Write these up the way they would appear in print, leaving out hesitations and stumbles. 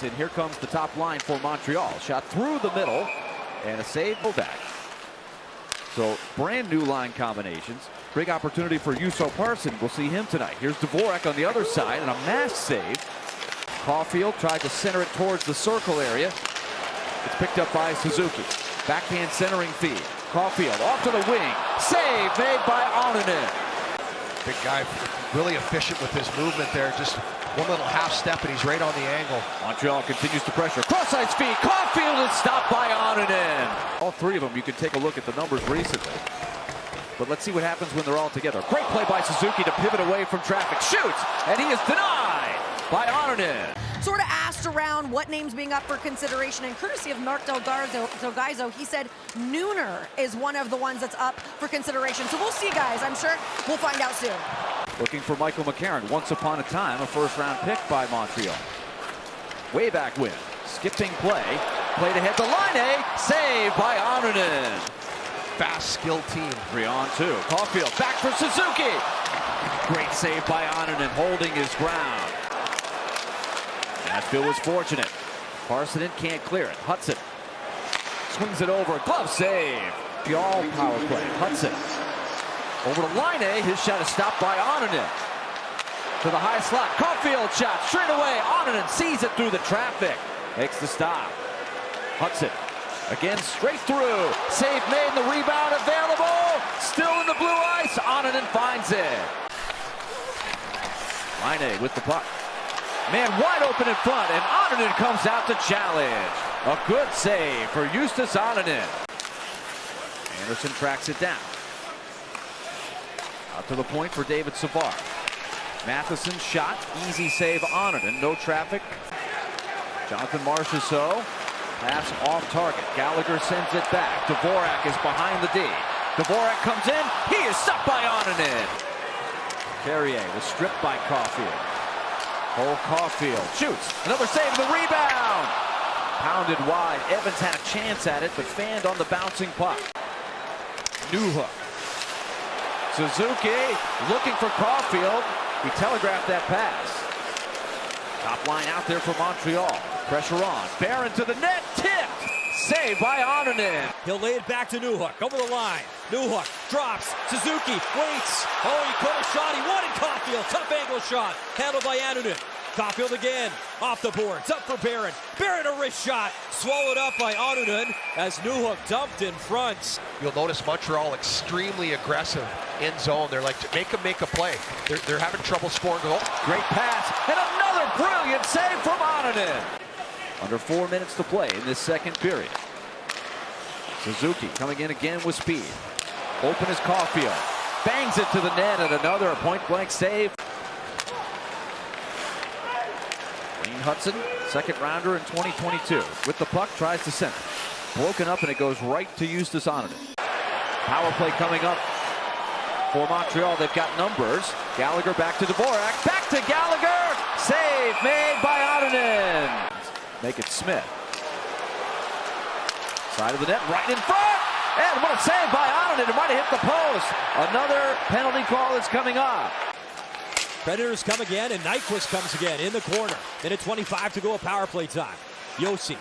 ice, and here comes the top line for Montreal. Shot through the middle, and a save back. So brand new line combinations. Big opportunity for Juuso Parson. We'll see him tonight. Here's Dvorak on the other side, and a mask save. Caulfield tried to center it towards the circle area. It's picked up by Suzuki. Backhand centering feed. Caulfield off to the wing. Save made by Annunen. Big guy, really efficient with his movement there. Just one little half step, and he's right on the angle. Montreal continues to pressure. Cross-ice feed. Caulfield is stopped by Annunen. All three of them, you can take a look at the numbers recently. But let's see what happens when they're all together. Great play by Suzuki to pivot away from traffic. Shoots, and he is denied by Annunen. Sort of asked around what names being up for consideration, and courtesy of Mark Delgaizo, he said Nooner is one of the ones that's up for consideration. So we'll see, guys. I'm sure we'll find out soon. Looking for Michael McCarron. Once upon a time, a first-round pick by Montreal. Way back win. Skipping play. Played ahead to line. Saved by Annunen. Fast, skilled team. 3-on-2. Caulfield back for Suzuki. Great save by Annunen, holding his ground. Nashville was fortunate. Parson can't clear it. Hudson swings it over. Glove save. The all power play. Hudson over to line. His shot is stopped by Annunen. To the high slot. Caulfield shot straight away. Annunen sees it through the traffic. Makes the stop. Hudson again straight through. Save made. The rebound available. Still in the blue ice. Annunen finds it. Line with the puck. Man wide open in front, and Annunen comes out to challenge. A good save for Justus Annunen. Anderson tracks it down. Out to the point for David Savard. Matheson shot, easy save Annunen, no traffic. Jonathan Marchessault, pass off target. Gallagher sends it back. Dvorak is behind the D. Dvorak comes in, he is stopped by Annunen. Carrier was stripped by Caulfield. Cole Caulfield shoots, another save, the rebound! Pounded wide, Evans had a chance at it, but fanned on the bouncing puck. Newhook. Suzuki looking for Caulfield. He telegraphed that pass. Top line out there for Montreal. Pressure on, Barron to the net, tipped! Saved by Annunen. He'll lay it back to Newhook, over the line. Newhook drops, Suzuki waits. Oh, he could have shot, he wanted Caulfield. Tough angle shot, handled by Annunen. Caulfield again, off the boards, up for Barron. Barron a wrist shot, swallowed up by Annunen as Newhook dumped in front. You'll notice Montreal extremely aggressive in zone. They're like, make them make a play. They're having trouble scoring goal. Great pass, and another brilliant save from Annunen. Under 4 minutes to play in this second period. Suzuki coming in again with speed. Open is Caulfield. Bangs it to the net, and another point-blank save. Wayne Hudson, second rounder in 2022. With the puck, tries to center. Broken up, and it goes right to Justus Annunen. Power play coming up for Montreal. They've got numbers. Gallagher back to Dvorak. Back to Gallagher. Save made by Annunen. Make it Smith. Side of the net, right in front. And what a save by Annunen. It might have hit the post. Another penalty call is coming up. Predators come again, and Nyquist comes again in the corner. Minute 25 to go, power play time. Josi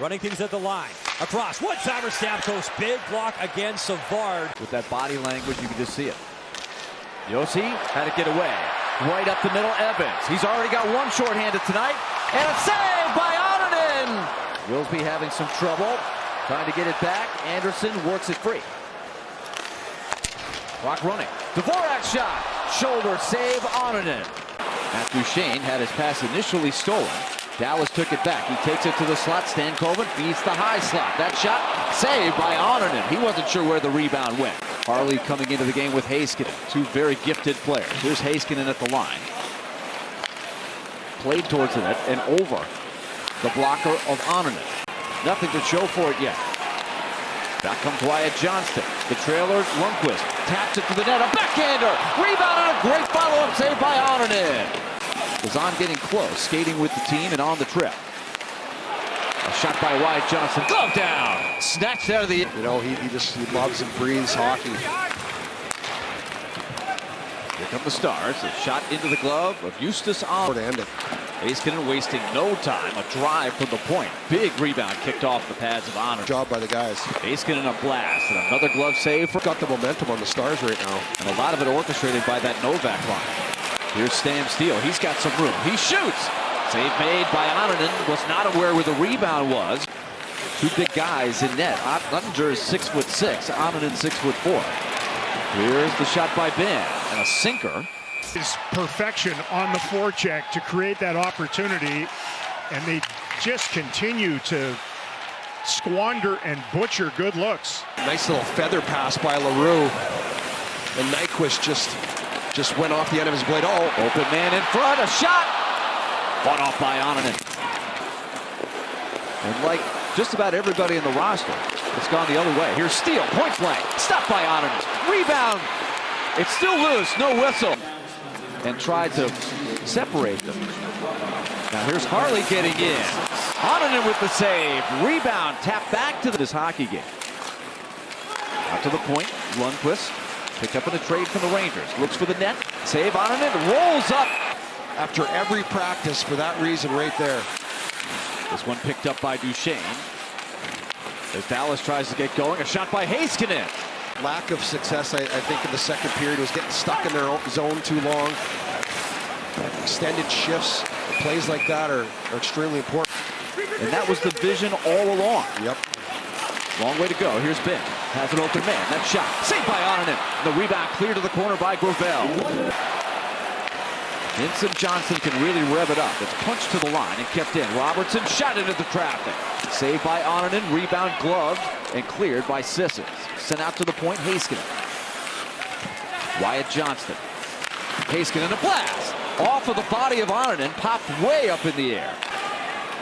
running things at the line. Across, one-timer Stamkos, big block against Savard. With that body language, you can just see it. Josi had to get away. Right up the middle, Evans. He's already got one shorthanded tonight. And a save by Annunen. Willsby having some trouble. Trying to get it back. Anderson works it free. Clock running. Dvorak shot. Shoulder save Annunen. Matt Duchene had his pass initially stolen. Dallas took it back. He takes it to the slot. Stankoven feeds the high slot. That shot saved by Annunen. He wasn't sure where the rebound went. Harley coming into the game with Heiskanen. Two very gifted players. Here's Heiskanen at the line. Played towards the net and over the blocker of Annunen. Nothing to show for it yet. Back comes Wyatt Johnston. The trailer, Lundqvist taps it to the net. A backhander. Rebound and a great follow-up save by Annunen. Kazan getting close, skating with the team and on the trip. A shot by Wyatt Johnston. Glove down. Snatched out of the... You know, he loves and breathes hockey. Here come the Stars. A shot into the glove of Justus Annunen. Heiskanen wasting no time. A drive from the point. Big rebound kicked off the pads of Annunen. Job by the guys. Heiskanen a blast and another glove save. Got the momentum on the Stars right now. And a lot of it orchestrated by that Novak line. Here's Stam Steele. He's got some room. He shoots. Save made by Annunen. Was not aware where the rebound was. Two big guys in net. Ottinger is 6'6". Annunen 6'4". Here's the shot by Ben and a sinker. Is perfection on the forecheck to create that opportunity, and they just continue to squander and butcher good looks. Nice little feather pass by LaRue, and Nyquist just went off the end of his blade. Oh, Open man in front, a shot! Fought off by Annunen. And like just about everybody in the roster, it's gone the other way. Here's Steele, point blank, stopped by Annunen. Rebound, it's still loose, no whistle. And tried to separate them. Now here's Harley getting in. Annunen with the save. Rebound, tap back to this hockey game. Out to the point, Lundqvist picked up in a trade from the Rangers. Looks for the net, save Annunen, rolls up. after every practice for that reason right there. This one picked up by Duchesne. As Dallas tries to get going, a shot by Heiskanen. Lack of success, I think, in the second period was getting stuck in their own zone too long. Extended shifts, plays like that are extremely important. And that was the vision all along. Yep. Long way to go. Here's Ben. Has an open man. That shot. Saved by Annunen. The rebound cleared to the corner by Gravel. Vincent Johnson can really rev it up. It's punched to the line and kept in. Robertson shot into the traffic. Saved by Annunen. Rebound gloved and cleared by Sissons. Sent out to the point. Heiskanen. Wyatt Johnston. Heiskanen a blast. Off of the body of Annunen. Popped way up in the air.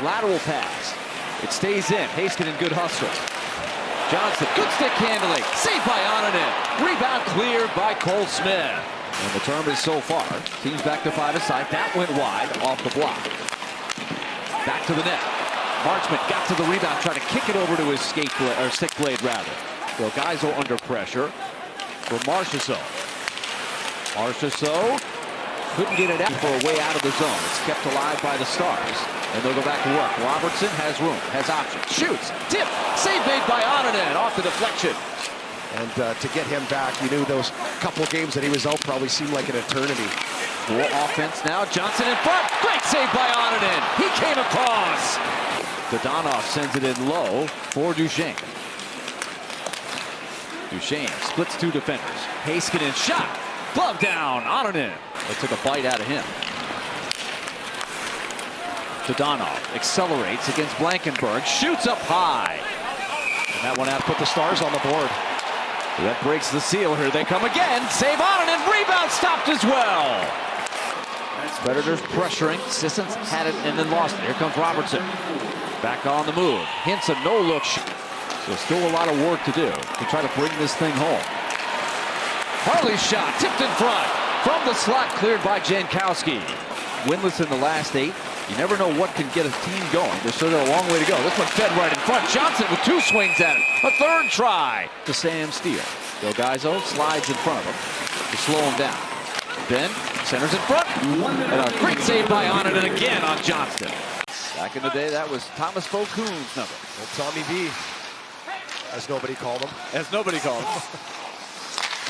Lateral pass. It stays in. Heiskanen, good hustle. Johnston, good stick handling. Saved by Annunen. Rebound cleared by Cole Smith. And the term is so far. Teams back to 5-a-side. That went wide off the block. Back to the net. Marchment got to the rebound, tried to kick it over to his skate blade, or stick blade rather. So guys are under pressure for Marchessault. Marchessault couldn't get it out for a way out of the zone. It's kept alive by the Stars. And they'll go back to work. Robertson has room, has options. Shoots, tip, save made by Annunen off the deflection. And to get him back, you knew those couple games that he was out probably seemed like an eternity. More offense now. Johnson in front. Great save by Annunen. He came across. Dodonov sends it in low for Duchesne. Duchesne splits two defenders. Heiskanen shot. Glove down. Annunen. They took a bite out of him. Dodonov accelerates against Blankenberg. Shoots up high. And that one out put the Stars on the board. That breaks the seal. Here they come again. Save Annunen. Rebound stopped as well. Predators pressuring. Sissons had it and then lost it. Here comes Robertson. Back on the move. Hints a no-look. So still a lot of work to do to try to bring this thing home. Harley's shot tipped in front. From the slot cleared by Jankowski. Winless in the last 8. You never know what can get a team going. There's still a long way to go. This one fed right in front. Johnson with 2 swings at it. A third try to Sam Steele. Delgaizo slides in front of him to slow him down. Ben centers in front. And a great save by Annunen again on Johnston. Back in the day, that was Thomas Focoon's number. Well, Tommy B, as nobody called him. As nobody called him.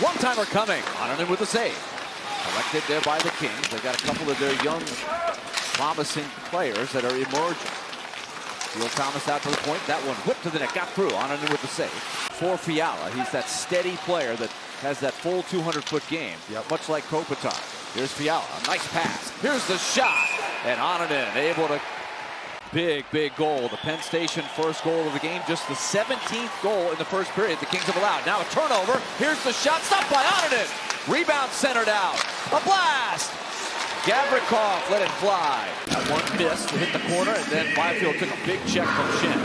One-timer coming. Annunen with a save. Collected there by the Kings. They've got a couple of their young, promising players that are emerging. Steele Thomas out to the point. That one whipped to the net. Got through. Annunen with the save. For Fiala, he's that steady player that has that full 200-foot game. Yep. Much like Kopitar. Here's Fiala. A nice pass. Here's the shot. And Annunen able to... Big goal. The Penn Station first goal of the game. Just the 17th goal in the first period the Kings have allowed. Now a turnover. Here's the shot. Stopped by Annunen. Rebound centered out. A blast. Gavrikov let it fly. That one miss to hit the corner, and then Byfield took a big check from Shin.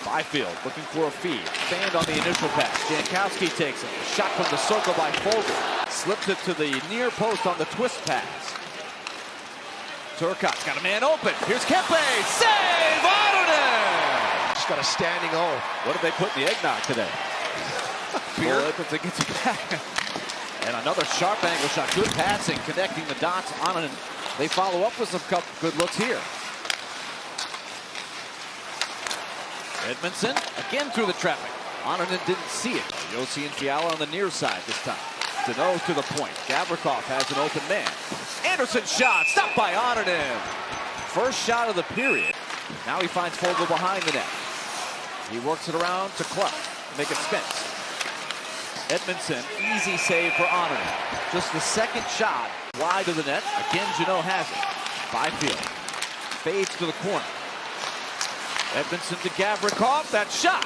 Byfield looking for a feed. Fanned on the initial pass. Jankowski takes it. A shot from the circle by Fogle. Slips it to the near post on the twist pass. Turcotte's got a man open. Here's Kempe. Save! Annunen! Just got a standing O. What did they put in the eggnog today? Beer. It gets it back. And another sharp angle shot. Good passing, connecting the dots. Annunen They follow up with some good looks here. Edmondson again through the traffic. Annunen didn't see it. Josi and Fiala on the near side this time. Deneau to the point. Gavrikov has an open man. Anderson shot, stopped by Annunen. First shot of the period. Now he finds Fogle behind the net. He works it around to Clark to make it Spence. Edmondson, easy save for Annunen. Just the second shot wide of the net. Again, Deneau has it. Byfield fades to the corner. Edmondson to Gavrikov. That shot.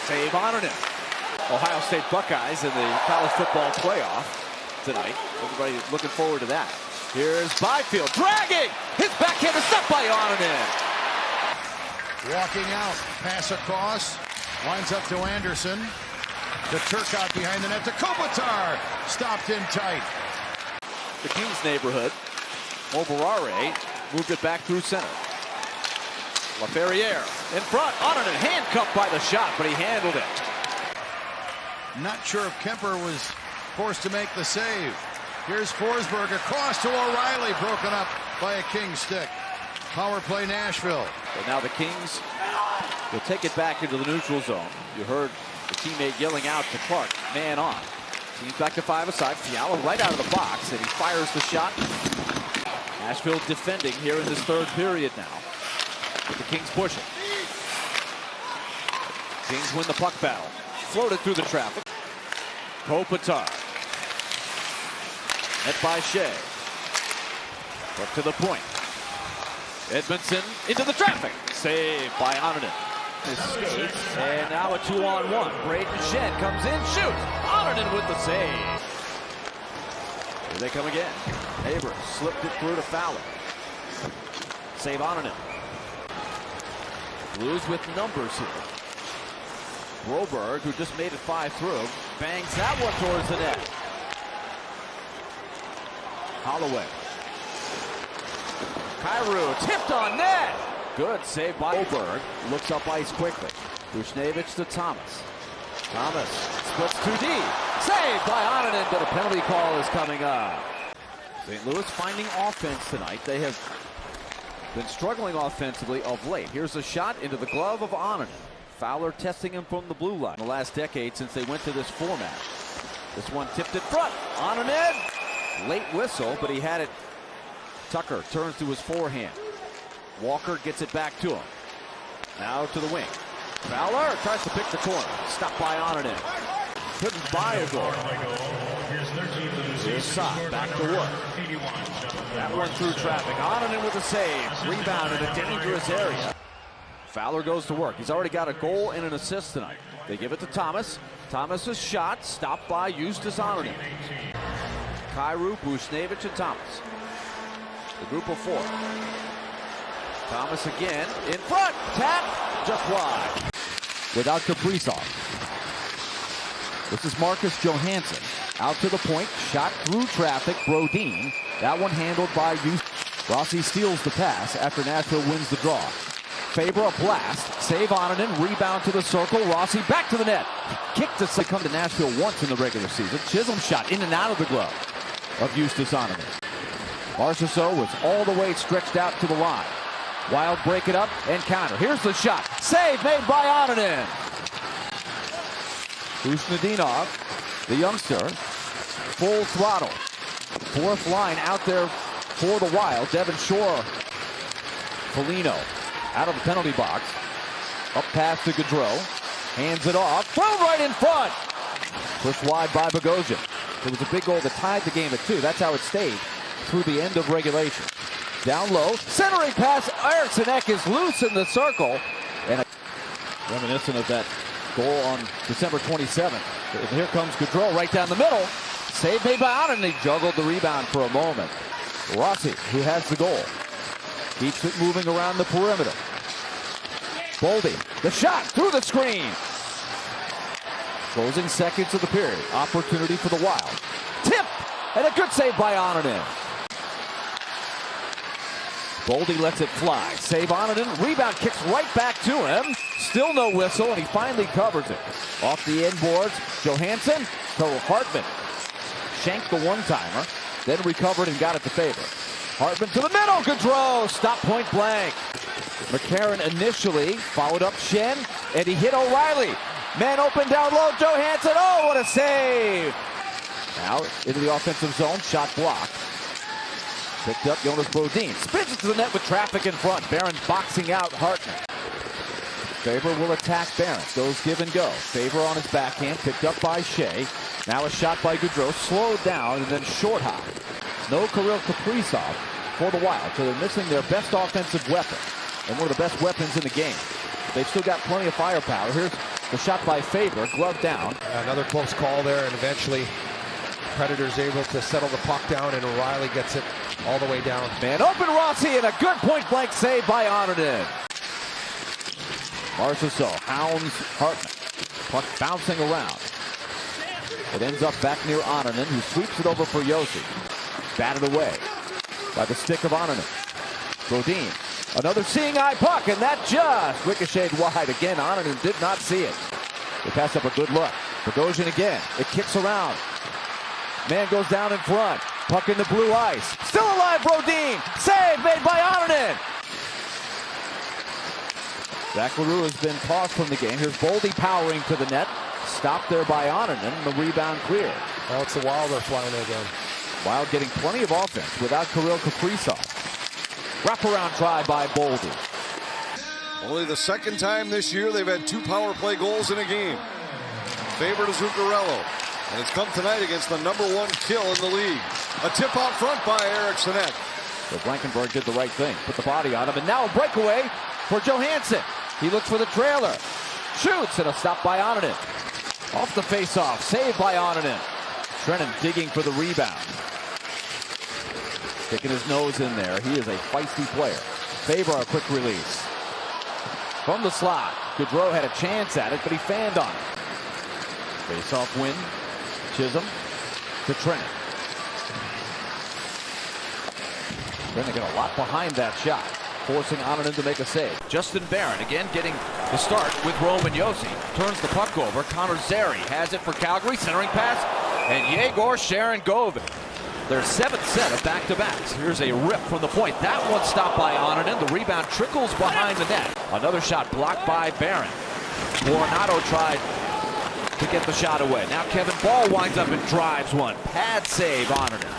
Save Annunen. Ohio State Buckeyes in the college football playoff tonight. Everybody looking forward to that. Here's Byfield dragging. His backhand is stopped by Annunen. Walking out, pass across, winds up to Anderson. The Turcotte behind the net to Kopitar. Stopped in tight. The Kings neighborhood. Moberare moved it back through center. LaFerriere in front. Annunen handcuffed by the shot, but he handled it. Not sure if Kemper was forced to make the save. Here's Forsberg across to O'Reilly, broken up by a King stick. Power play Nashville. But now the Kings will take it back into the neutral zone. You heard the teammate yelling out to Clark, man on. Teams back to five aside. Fiala right out of the box, and he fires the shot. Nashville defending here in this third period now. With the Kings pushing. Kings win the puck battle. Floated through the traffic. Kopitar. Met by Shea. Up to the point. Edmondson into the traffic. Saved by Annunen. Escapes. And now a 2-on-1. Braden Shen comes in, shoots. Annunen with the save. Here they come again. Neighbors slipped it through to Fowler. Save Annunen. Blues with numbers here. Broberg, who just made it 5 through, bangs that one towards the net. Holloway. Kyrou tipped on net. Good save by Broberg. Looks up ice quickly. Bushnevich to Thomas. Thomas splits 2D. Saved by Annunen, but a penalty call is coming up. St. Louis finding offense tonight. They have been struggling offensively of late. Here's a shot into the glove of Annunen. Fowler testing him from the blue line the last decade since they went to this format. This one tipped in front. Annunen. Late whistle, but he had it. Tucker turns to his forehand. Walker gets it back to him. Now to the wing. Fowler tries to pick the corner. Stopped by Annunen. Couldn't buy a goal. Here's Saad back to work. That one through traffic. Annunen with a save. Rebound in a dangerous area. Fowler goes to work. He's already got a goal and an assist tonight. They give it to Thomas. Thomas's shot stopped by Justus Annunen. Kyrou, Bushnevich, and Thomas. The group of 4. Thomas again in front. Tap just wide. Without Kaprizov. This is Marcus Johansson. Out to the point. Shot through traffic. Brodin. That one handled by Justus. Rossi steals the pass after Nashville wins the draw. Faber a blast. Save Annunen. Rebound to the circle. Rossi back to the net. Kick to come to Nashville once in the regular season. Chisholm shot in and out of the glove of Justus Annunen. Marchessault was all the way stretched out to the line. Wild break it up and counter. Here's the shot. Save made by Annunen. Bushnedinov, the youngster, full throttle. Fourth line out there for the Wild. Devin Shore. Foligno out of the penalty box. Up pass to Gaudreau. Hands it off. Thrown right in front. Pushed wide by Bogosian. It was a big goal that tied the game at 2. That's how it stayed through the end of regulation. Down low. Centering pass. Eriksson Ek is loose in the circle. And reminiscent of that goal on December 27th. And here comes Gaudreau right down the middle. Save made by Annunen. He juggled the rebound for a moment. Rossi, who has the goal, keeps it moving around the perimeter. Boldy, the shot through the screen. Closing seconds of the period. Opportunity for the Wild. Tip! And a good save by Annunen. Boldy lets it fly. Save Annunen. Rebound kicks right back to him. Still no whistle, and he finally covers it. Off the end boards, Johansson to Hartman. Shanked the one-timer, then recovered and got it to Faber. Hartman to the middle. Gaudreau, stop point blank. McCarron initially followed up Shen, and he hit O'Reilly. Man open down low, Johansson. Oh, what a save! Now into the offensive zone, shot blocked. Picked up Jonas Brodin. Spins it to the net with traffic in front. Barron boxing out Hartman. Faber will attack Barron. Goes give and go. Faber on his backhand, picked up by Shea. Now a shot by Gaudreau, slowed down and then short hop. No Kirill Kaprizov for the Wild, so they're missing their best offensive weapon and one of the best weapons in the game. They've still got plenty of firepower. Here's the shot by Faber, glove down. Another close call there, and eventually Predators able to settle the puck down, and O'Reilly gets it all the way down. Man open, Rossi, and a good point-blank save by Annunen. Marchessault hounds Hartman. Puck bouncing around. It ends up back near Annunen, who sweeps it over for Josi. Batted away by the stick of Annunen. Brodin, another seeing-eye puck, and that just ricocheted wide. Again, Annunen did not see it. They pass up a good look. Bogosian again. It kicks around. Man goes down in front. Puck in the blue ice. Still alive, Brodin. Save made by Annunen. Zach LaRue has been tossed from the game. Here's Boldy powering to the net. Stopped there by Annunen. The rebound clear. Now it's the Wild are flying again. Wild getting plenty of offense without Kirill Kaprizov. Wraparound try by Boldy. Only the second time this year they've had 2 power play goals in a game. Faber to Zuccarello. And it's come tonight against the #1 kill in the league. A tip out front by Eriksson. So Blankenburg did the right thing. Put the body on him. And now a breakaway for Johansson. He looks for the trailer. Shoots, and a stop by Annunen. Off the faceoff. Saved by Annunen. Trennan digging for the rebound. Sticking his nose in there. He is a feisty player. Faber, a quick release. From the slot. Gaudreau had a chance at it, but he fanned on it. Face-off win. Chisholm to Trennan. Trennan got a lot behind that shot, forcing Annunen to make a save. Justin Barron again getting the start with Roman Josi. Turns the puck over. Connor Zary has it for Calgary. Centering pass. And Yegor Sharangovich. Their 7th set of back-to-backs. Here's a rip from the point. That one stopped by Annunen. The rebound trickles behind the net. Another shot blocked by Barron. Coronado tried to get the shot away. Now Kevin Ball winds up and drives one. Pad save, Annunen.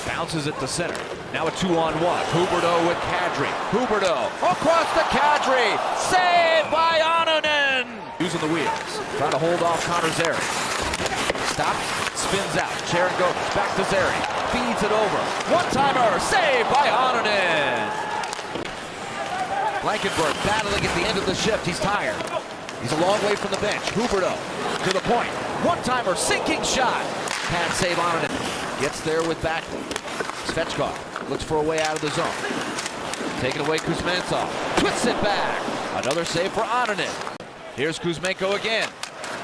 Bounces it to center. Now a 2-on-1. Huberdeau with Kadri. Huberdeau across to Kadri. Saved by Annunen. Using the wheels. Trying to hold off Connor Zary. Stops, spins out. Sharangovich back to Zary. Feeds it over. One-timer. Saved by Annunen. Blankenburg battling at the end of the shift. He's tired. He's a long way from the bench. Huberdeau to the point. One-timer, sinking shot. Pad save Annunen. Gets there with Backlund. Svechkov looks for a way out of the zone. Taken away Kuzmentsov. Twists it back. Another save for Annunen. Here's Kuzmenko again.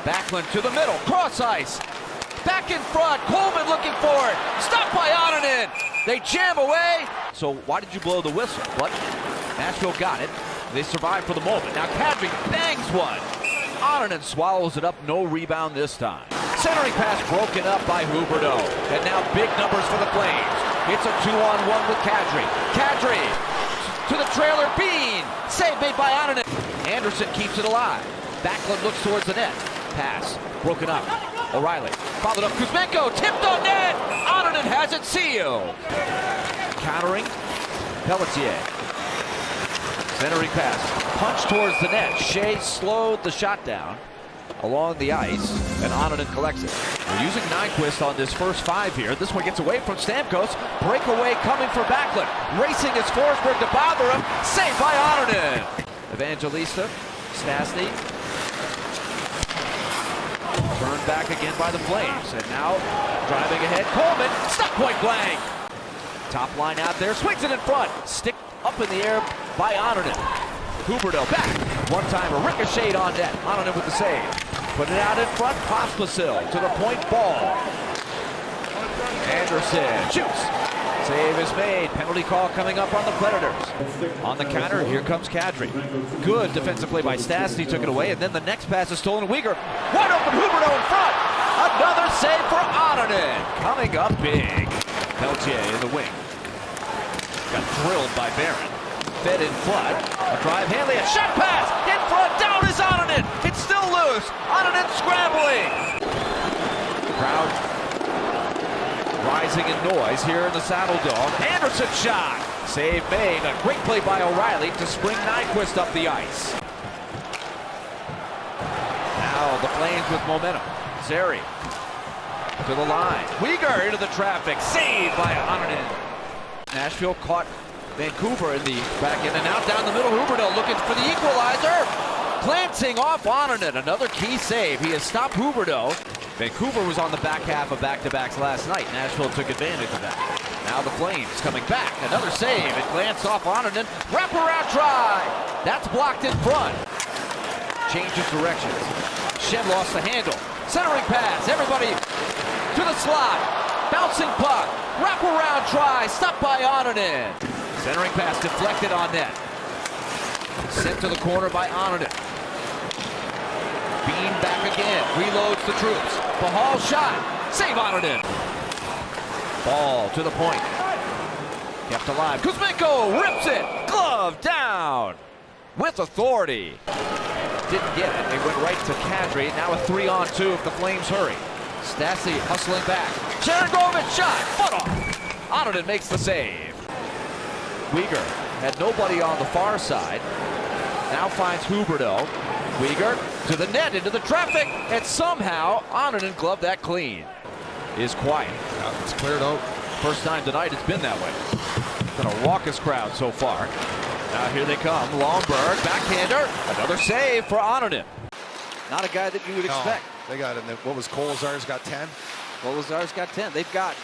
Backlund to the middle. Cross ice. Back in front. Coleman looking for it. Stopped by Annunen. They jam away. So why did you blow the whistle? But Nashville got it. They survived for the moment. Now Kadri bangs one. Annunen swallows it up. No rebound this time. Centering pass broken up by Huberdeau. And now big numbers for the Flames. It's a 2-on-1 with Kadri. Kadri to the trailer. Bean. Save made by Annunen. Anderson keeps it alive. Backlund looks towards the net. Pass broken up. O'Reilly followed up. Kuzmenko tipped on net. Annunen has it sealed. Countering. Pelletier. Centering pass. Punch towards the net. Shea slowed the shot down along the ice, and Annunen collects it. We're using Nyquist on this first 5 here. This one gets away from Stamkos. Breakaway coming for Backlund. Racing is Forsberg to bother him. Saved by Annunen. Evangelista. Stastny. Turned back again by the Flames. And now driving ahead. Coleman. Stop point blank. Top line out there. Swings it in front. Stick up in the air by Annunen. Huberdeau back. One-timer ricocheted on net. Annunen with the save. Put it out in front. Pospisil to the point. Ball. Anderson shoots. Save is made. Penalty call coming up on the Predators. On the counter, here comes Kadri. Good defensive play by Stastny. Took it away, and then the next pass is stolen. Uyghur. Wide open. Huberdeau in front. Another save for Annunen. Coming up big. Pelletier in the wing. got drilled by Barron. Fed in front. A drive, Hanley, a shot pass! In front, down is Annunen! It's still loose! Annunen scrambling! Crowd rising in noise here in the Saddle Dome. Anderson shot! Save made. A great play by O'Reilly to spring Nyquist up the ice. Now the Flames with momentum. Zary to the line. Uyghur into the traffic. Saved by Annunen. Nashville caught Vancouver in the back end, and now down the middle, Huberdeau looking for the equalizer. Glancing off Annunen, another key save. He has stopped Huberdeau. Vancouver was on the back half of back-to-backs last night. Nashville took advantage of that. Now the Flames coming back. Another save. It glanced off Annunen. Wraparound try. That's blocked in front. Changes directions. Shen lost the handle. Centering pass. Everybody to the slot. Bouncing puck. Wraparound try. Stopped by Annunen. Centering pass deflected on net. Sent to the corner by Annunen. Bean back again. Reloads the troops. Bahal shot. Save Annunen. Ball to the point. Kept alive. Kuzmenko rips it. Glove down. With authority. Didn't get it. It went right to Kadri. Now a 3-on-2 if the Flames hurry. Stastny hustling back. Sharangovich shot. Foot off. Annunen makes the save. Uyghur had nobody on the far side. Now finds Huberdeau. Uyghur to the net, into the traffic, and somehow Annunen gloved that clean. Is quiet. It's cleared out. First time tonight it's been that way. Been a raucous crowd so far. Now here they come. Longberg, backhander. Another save for Annunen. Not a guy that you would expect. They got it. What was Kolazar's got 10? Kolazar's got 10. They've got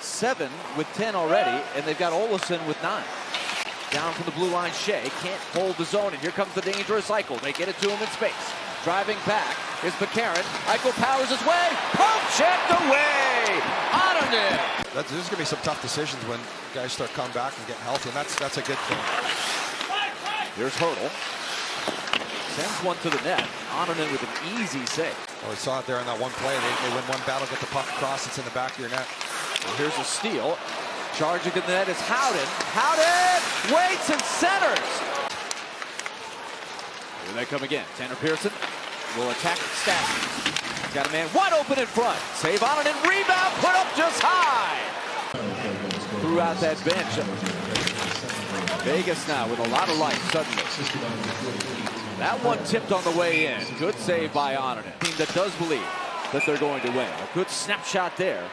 7 with 10 already, and they've got Olofsson with 9. Down from the blue line, Shea can't hold the zone, and here comes the dangerous Eichel. They get it to him in space. Driving back is McCarron. Eichel powers his way. Poke checked away. Annunen. There's going to be some tough decisions when guys start coming back and getting healthy, and that's a good thing. Here's Hurdle. Sends one to the net. Annunen with an easy save. Well, we saw it there in that one play. They win one battle, get the puck across. It's in the back of your net. Well, here's a steal. Charging to the net is Howden. Howden waits and centers. Here they come again. Tanner Pearson will attack Stastny. Got a man wide open in front. Save Annunen. Rebound put up just high. Throughout that bench. Vegas now with a lot of life suddenly. That one tipped on the way in. Good save by Annunen. Team that does believe that they're going to win. A good snapshot there.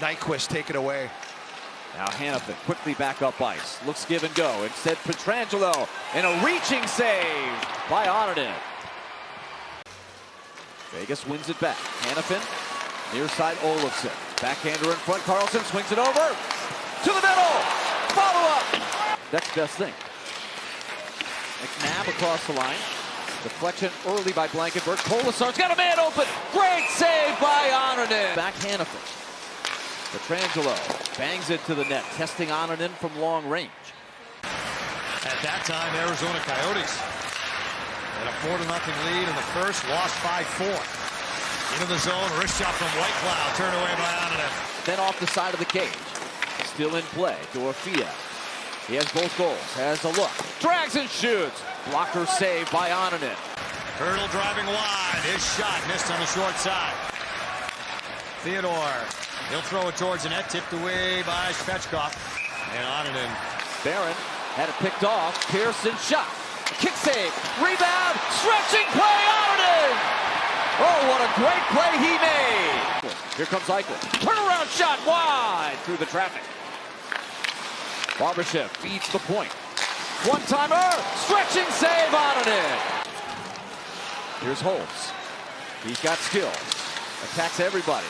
Nyquist take it away. Now Hanifin quickly back up ice. Looks give and go. Instead Pietrangelo and a reaching save by Annunen. Vegas wins it back. Hanifin, near side Olofsson. Backhander in front. Carlson swings it over. To the middle. Follow up. That's the best thing. McNabb across the line. Deflection early by Blankenburg. Kolasar's got a man open. Great save by Annunen. Back Hanifin. Pietrangelo bangs it to the net, testing Annunen from long range. At that time, Arizona Coyotes had a 4-0 lead in the first, lost 5-4. Into the zone, wrist shot from White Cloud, turned away by Annunen. Then off the side of the cage. Still in play, Dorfia. He has both goals, has a look. Drags and shoots. Blocker save by Annunen. Hurdle driving wide, his shot missed on the short side. Theodore, he'll throw it towards the net, tipped away by Svechkov. And Annunen. Barron had it picked off. Pearson shot. Kick save. Rebound. Stretching play. Annunen. Oh, what a great play he made. Here comes Eichel. Turnaround shot wide through the traffic. Barbashev feeds the point. One-timer. Stretching save. Annunen. Here's Holtz. He's got skill. Attacks everybody.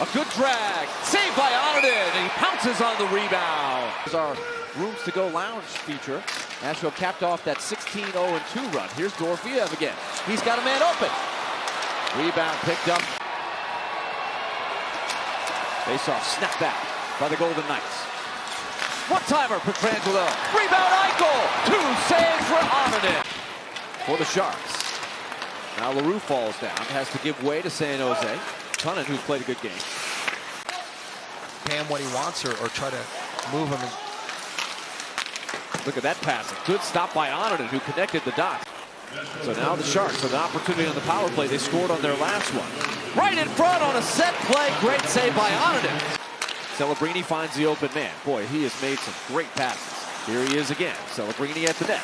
A good drag. Saved by Annunen. And he pounces on the rebound. Here's our Rooms to Go Lounge feature. Nashville capped off that 16-0-2 run. Here's Dorfiev again. He's got a man open. Rebound picked up. Face-off snapped back by the Golden Knights. One-timer, Pietrangelo. Rebound, Eichel. 2 saves for Annunen. For the Sharks. Now LaRue falls down. Has to give way to San Jose. Tunnan, who's played a good game. Pay him what he wants or try to move him Look at that passing. Good stop by Annunen, who connected the dots. So now the Sharks have an opportunity on the power play. They scored on their last one. Right in front on a set play. Great save by Annunen. Celebrini finds the open man. Boy, he has made some great passes. Here he is again. Celebrini at the net.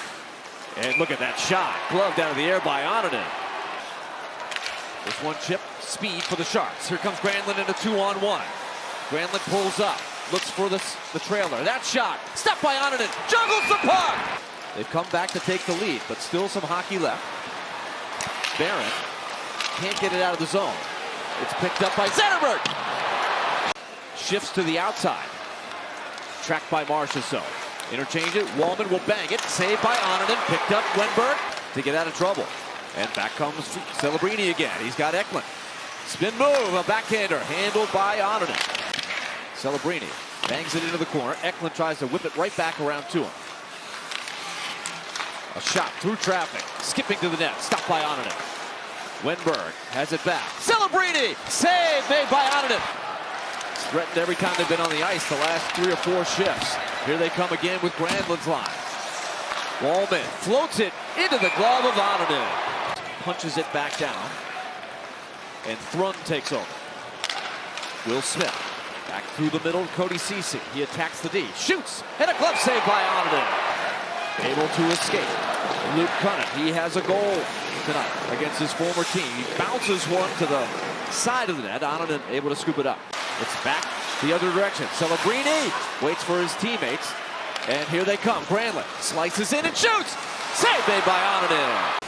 And look at that shot. Gloved out of the air by Annunen. This one chip, speed for the Sharks. Here comes Granlund in a 2-on-1. Granlund pulls up, looks for the trailer. That shot, stopped by Annunen, juggles the puck! They've come back to take the lead, but still some hockey left. Barron can't get it out of the zone. It's picked up by Zetterberg. Shifts to the outside. Tracked by Marchessault. Interchange it, Wallman will bang it. Saved by Annunen, picked up Wenberg to get out of trouble. And back comes Celebrini again. He's got Eklund. Spin move, a backhander, handled by Annunen. Celebrini bangs it into the corner. Eklund tries to whip it right back around to him. A shot through traffic, skipping to the net, stopped by Annunen. Wenberg has it back. Celebrini, save made by Annunen. Threatened every time they've been on the ice the last 3 or 4 shifts. Here they come again with Granlund's line. Wallman floats it into the glove of Annunen. Punches it back down. And Thrun takes over. Will Smith back through the middle. Cody Ceci. He attacks the D. Shoots. And a glove save by Annunen. Able to escape. Luke Cunningham. He has a goal tonight against his former team. He bounces one to the side of the net. Annunen able to scoop it up. It's back the other direction. Celebrini waits for his teammates. And here they come. Granlund slices in and shoots. Save made by Annunen.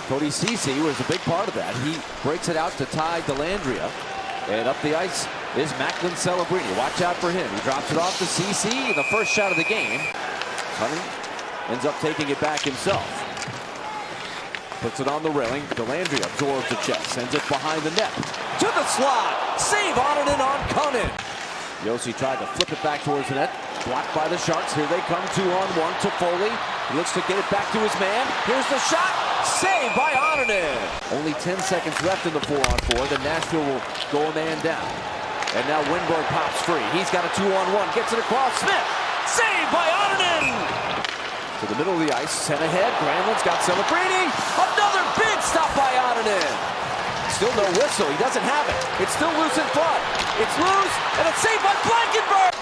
Cody Ceci was a big part of that. He breaks it out to Ty Dellandrea. And up the ice is Macklin Celebrini. Watch out for him. He drops it off to Ceci. The first shot of the game. Cunningham ends up taking it back himself. Puts it on the railing. Dellandrea absorbs the chest. Sends it behind the net. To the slot. Save Annunen on Cunningham. Josi tried to flip it back towards the net. Blocked by the Sharks. Here they come 2-on-1 to Foley. He looks to get it back to his man. Here's the shot. Saved by Annunen. Only 10 seconds left in the 4-on-4. Then Nashville will go a man down. And now Wenberg pops free. He's got a 2-on-1. Gets it across. Smith. Saved by Annunen. To the middle of the ice. Sent ahead. Granlund's got Celebrini. Another big stop by Annunen. Still no whistle. He doesn't have it. It's still loose in front. It's loose. And it's saved by Blankenburg.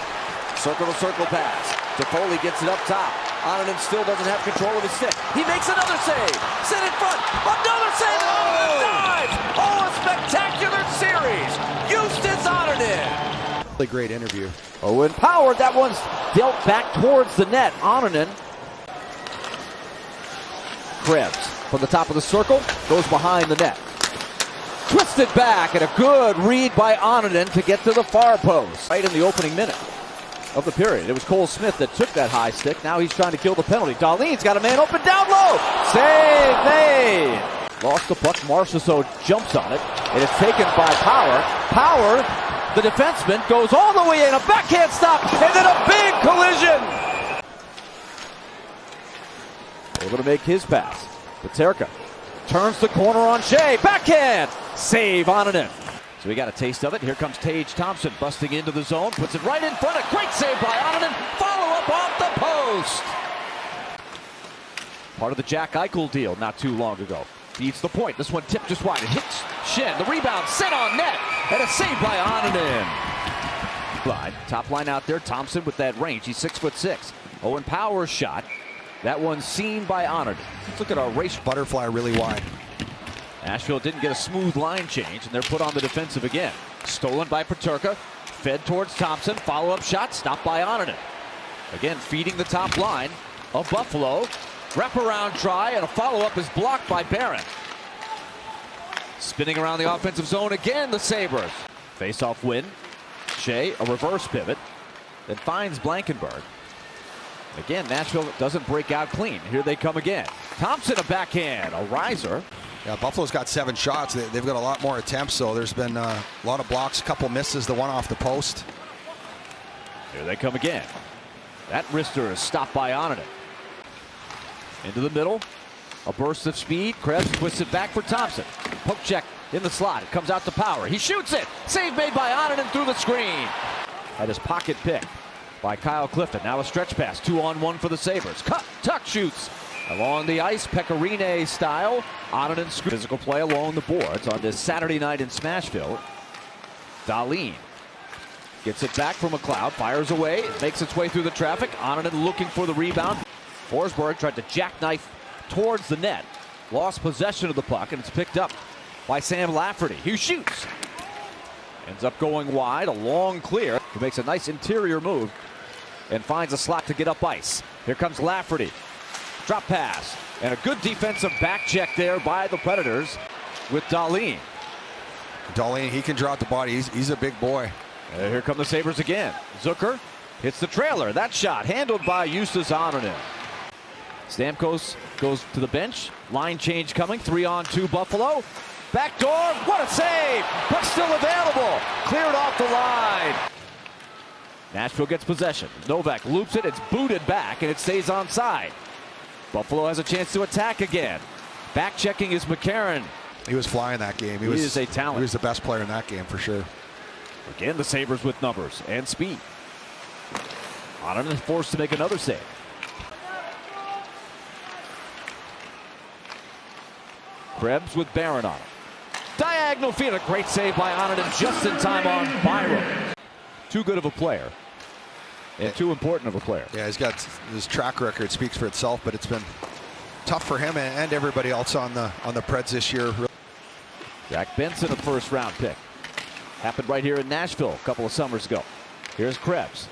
Circle-to-circle pass. Toffoli gets it up top. Annunen still doesn't have control of his stick. He makes another save. Set in front. Another save. Annunen dives. Oh, a spectacular series. Justus Annunen. Really great interview. Owen Power. That one's dealt back towards the net. Annunen. Krebs from the top of the circle. Goes behind the net. Twisted back, and a good read by Annunen to get to the far post. Right in the opening minute of the period. It was Cole Smith that took that high stick. Now he's trying to kill the penalty. Dahlin's got a man open down low. Save made. Lost the puck. Marchessault jumps on it, and it's taken by Power. Power, the defenseman, goes all the way in. A backhand stop, and then a big collision. Able to make his pass. Peterka turns the corner on Shea. Backhand. Save Annunen. So we got a taste of it. Here comes Tage Thompson busting into the zone. Puts it right in front. A great save by Annunen. Follow up off the post. Part of the Jack Eichel deal not too long ago. Feeds the point. This one tipped just wide. It hits Shen. The rebound set on net. And a save by Annunen. Line. Top line out there. Thompson with that range. He's 6'6". Owen Power's shot. That one seen by Annunen. Let's look at our race. Butterfly really wide. Nashville didn't get a smooth line change, and they're put on the defensive again. Stolen by Peterka, fed towards Thompson. Follow-up shot, stopped by Annunen. Again, feeding the top line of Buffalo. Wraparound try, and a follow-up is blocked by Barron. Spinning around the offensive zone again, the Sabres. Face-off win. Shea, a reverse pivot, then finds Blankenburg. Again, Nashville doesn't break out clean. Here they come again. Thompson, a backhand, a riser. Yeah, Buffalo's got 7 shots. They've got a lot more attempts, so there's been a lot of blocks, a couple misses, the one off the post. Here they come again. That wrister is stopped by Annunen. Into the middle, a burst of speed. Krebs twists it back for Thompson. Poke check in the slot. It comes out to Power. He shoots it. Save made by Annunen through the screen. Had his pocket pick by Kyle Clifton. Now a stretch pass, 2-on-1 for the Sabres. Cut, tuck, shoots. Along the ice, Pecorine style. Annunen physical play along the boards on this Saturday night in Smashville. Dahlin gets it back from McLeod, fires away, makes its way through the traffic. Annunen looking for the rebound. Forsberg tried to jackknife towards the net. Lost possession of the puck, and it's picked up by Sam Lafferty, who shoots. Ends up going wide, a long clear. He makes a nice interior move and finds a slot to get up ice. Here comes Lafferty. Drop pass, and a good defensive back check there by the Predators with Dahlin. Dahlin, he can draw out the body. He's a big boy. Here come the Sabres again. Zucker hits the trailer. That shot handled by Justus Annunen. Stamkos goes to the bench. Line change coming. 3-on-2 Buffalo. Back door. What a save! Puck still available. Cleared off the line. Nashville gets possession. Novak loops it. It's booted back, and it stays onside. Buffalo has a chance to attack again. Back checking is McCarron. He was flying that game. He is a talent. He was the best player in that game for sure. Again, the Sabres with numbers and speed. Annunen forced to make another save. Krebs with Barron on him. Diagonal feed, a great save by Annunen just in time on Byram. Too good of a player. And too important of a player. Yeah, he's got his track record speaks for itself, but it's been tough for him and everybody else on the Preds this year. Jack Benson, a first-round pick. Happened right here in Nashville a couple of summers ago. Here's Krebs.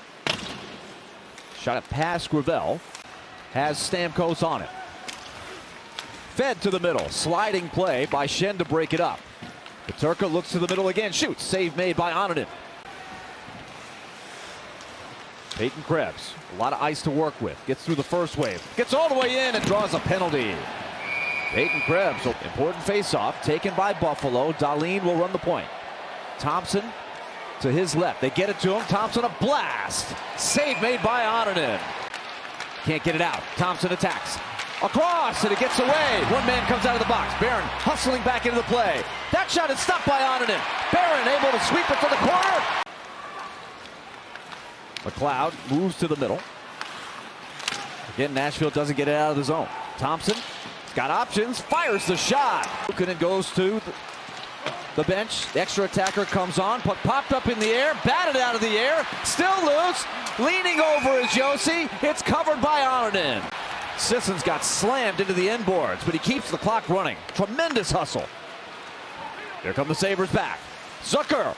Shot it past Gravel. Has Stamkos on it. Fed to the middle. Sliding play by Schenn to break it up. Peterka looks to the middle again. Shoots. Save made by Annunen. Peyton Krebs. A lot of ice to work with. Gets through the first wave. Gets all the way in and draws a penalty. Peyton Krebs. Important face-off taken by Buffalo. Dahlin will run the point. Thompson to his left. They get it to him. Thompson, a blast. Save made by Annunen. Can't get it out. Thompson attacks. Across, and it gets away. One man comes out of the box. Barron hustling back into the play. That shot is stopped by Annunen. Barron able to sweep it to the corner. McLeod moves to the middle. Again, Nashville doesn't get it out of the zone. Thompson got options, fires the shot. Annunen goes to the bench. The extra attacker comes on. Puck popped up in the air, batted out of the air, still loose. Leaning over is Josi. It's covered by Annunen. Sisson's got slammed into the end boards, but he keeps the clock running. Tremendous hustle. Here come the Sabres back. Zucker.